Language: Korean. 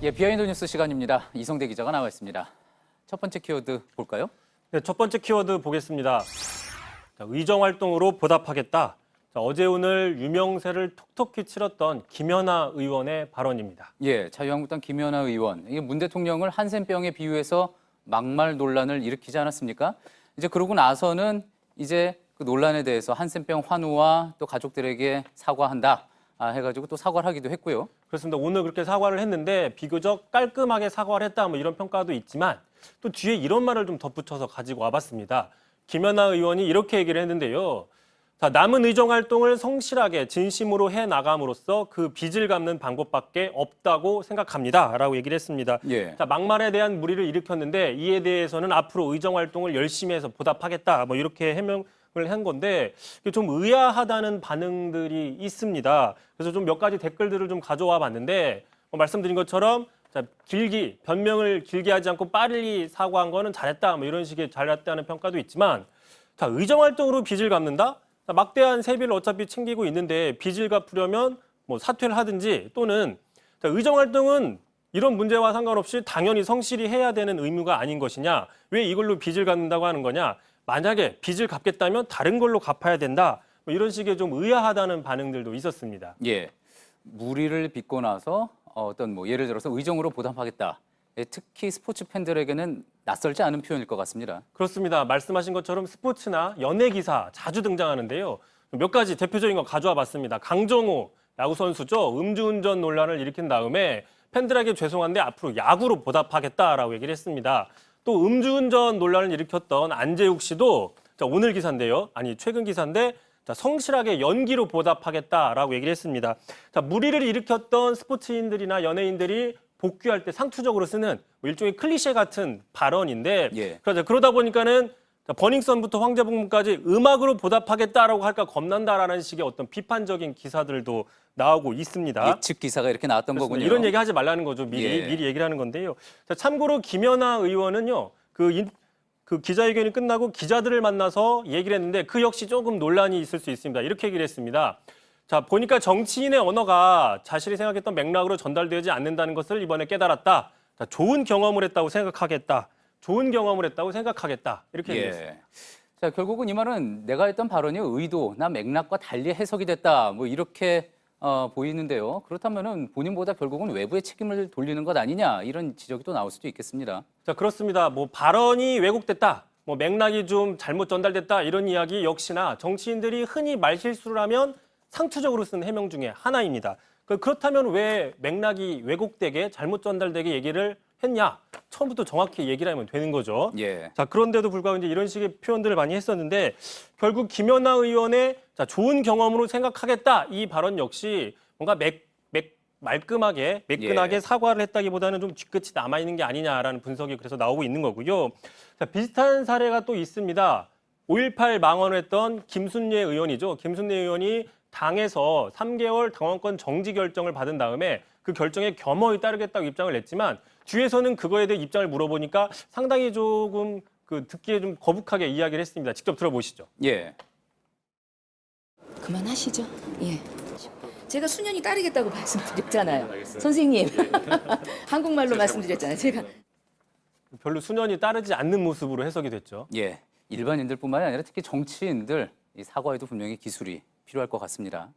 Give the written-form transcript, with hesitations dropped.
예, 비하인드 뉴스 시간입니다. 이성대 기자가 나와 있습니다. 첫 번째 키워드 볼까요? 네, 첫 번째 키워드 보겠습니다. 자, 의정 활동으로 보답하겠다. 자, 어제 오늘 유명세를 톡톡히 치렀던 김연아 의원의 발언입니다. 예, 자유한국당 김연아 의원. 이게 문 대통령을 한센병에 비유해서 막말 논란을 일으키지 않았습니까? 이제 그러고 나서는 이제 그 논란에 대해서 한센병 환우와 또 가족들에게 사과한다. 해가지고 또 사과를 하기도 했고요. 그렇습니다. 오늘 그렇게 사과를 했는데 비교적 깔끔하게 사과를 했다 뭐 이런 평가도 있지만 또 뒤에 이런 말을 좀 덧붙여서 가지고 와봤습니다. 김연아 의원이 이렇게 얘기를 했는데요. 자, 남은 의정 활동을 성실하게 진심으로 해나감으로써 그 빚을 갚는 방법밖에 없다고 생각합니다. 라고 얘기를 했습니다. 예. 자, 막말에 대한 물의를 일으켰는데 이에 대해서는 앞으로 의정 활동을 열심히 해서 보답하겠다. 뭐 이렇게 해명을 한 건데 좀 의아하다는 반응들이 있습니다. 그래서 좀 몇 가지 댓글들을 좀 가져와 봤는데 말씀드린 것처럼 자, 변명을 길게 하지 않고 빨리 사과한 거는 잘했다. 뭐 이런 식의 잘했다는 평가도 있지만 자, 의정 활동으로 빚을 갚는다? 자, 막대한 세비를 어차피 챙기고 있는데 빚을 갚으려면 뭐 사퇴를 하든지 또는 자, 의정 활동은 이런 문제와 상관없이 당연히 성실히 해야 되는 의무가 아닌 것이냐? 왜 이걸로 빚을 갚는다고 하는 거냐? 만약에 빚을 갚겠다면 다른 걸로 갚아야 된다. 뭐 이런 식의 좀 의아하다는 반응들도 있었습니다. 예, 무리를 빚고 나서 어떤 뭐 예를 들어서 의정으로 보답하겠다. 예, 특히 스포츠 팬들에게는 낯설지 않은 표현일 것 같습니다. 그렇습니다. 말씀하신 것처럼 스포츠나 연예 기사 자주 등장하는데요. 몇 가지 대표적인 거 가져와 봤습니다. 강정호 야구 선수죠. 음주운전 논란을 일으킨 다음에 팬들에게 죄송한데 앞으로 야구로 보답하겠다라고 얘기를 했습니다. 또 음주운전 논란을 일으켰던 안재욱 씨도 자, 오늘 기사인데요. 아니 최근 기사인데 자, 성실하게 연기로 보답하겠다라고 얘기를 했습니다. 자, 무리를 일으켰던 스포츠인들이나 연예인들이 복귀할 때 상투적으로 쓰는 뭐 일종의 클리셰 같은 발언인데 예. 그러다 보니까는 버닝썬부터 황제복문까지 음악으로 보답하겠다라고 할까 겁난다라는 식의 어떤 비판적인 기사들도 나오고 있습니다. 예측 기사가 이렇게 나왔던 그렇습니다. 거군요. 이런 얘기 하지 말라는 거죠. 미리 얘기를 하는 건데요. 자, 참고로 김연아 의원은요. 그 기자회견이 끝나고 기자들을 만나서 얘기를 했는데 그 역시 조금 논란이 있을 수 있습니다. 이렇게 얘기를 했습니다. 자, 보니까 정치인의 언어가 자신이 생각했던 맥락으로 전달되지 않는다는 것을 이번에 깨달았다. 자, 좋은 경험을 했다고 생각하겠다. 좋은 경험을 했다고 생각하겠다. 이렇게 얘기했습니다. 자, 결국은 이 말은 내가 했던 발언이 의도나 맥락과 달리 해석이 됐다. 뭐 이렇게 보이는데요. 그렇다면은 본인보다 결국은 외부에 책임을 돌리는 것 아니냐 이런 지적이 또 나올 수도 있겠습니다. 자, 그렇습니다. 뭐 발언이 왜곡됐다. 뭐 맥락이 좀 잘못 전달됐다. 이런 이야기 역시나 정치인들이 흔히 말실수를 하면 상투적으로 쓰는 해명 중에 하나입니다. 그렇다면 왜 맥락이 왜곡되게 잘못 전달되게 얘기를 했냐? 처음부터 정확히 얘기를 하면 되는 거죠. 예. 자, 그런데도 불구하고 이제 이런 식의 표현들을 많이 했었는데 결국 김연아 의원의 자, 좋은 경험으로 생각하겠다 이 발언 역시 뭔가 말끔하게 매끈하게 사과를 했다기보다는 좀 뒤끝이 남아 있는 게 아니냐라는 분석이 그래서 나오고 있는 거고요. 자, 비슷한 사례가 또 있습니다. 5.18 망언을 했던 김순례 의원이죠. 김순례 의원이 당에서 3개월 당원권 정지 결정을 받은 다음에 그 결정에 겸허히 따르겠다고 입장을 냈지만 뒤에서는 그거에 대해 입장을 물어보니까 상당히 조금 듣기에 좀 거북하게 이야기를 했습니다. 직접 들어보시죠. 예. 그만하시죠. 예. 제가 수년이 따르겠다고 말씀드렸잖아요. 선생님. 한국말로 말씀드렸잖아요. 제가. 별로 수년이 따르지 않는 모습으로 해석이 됐죠. 예. 일반인들뿐만이 아니라 특히 정치인들 이 사과에도 분명히 기술이 필요할 것 같습니다.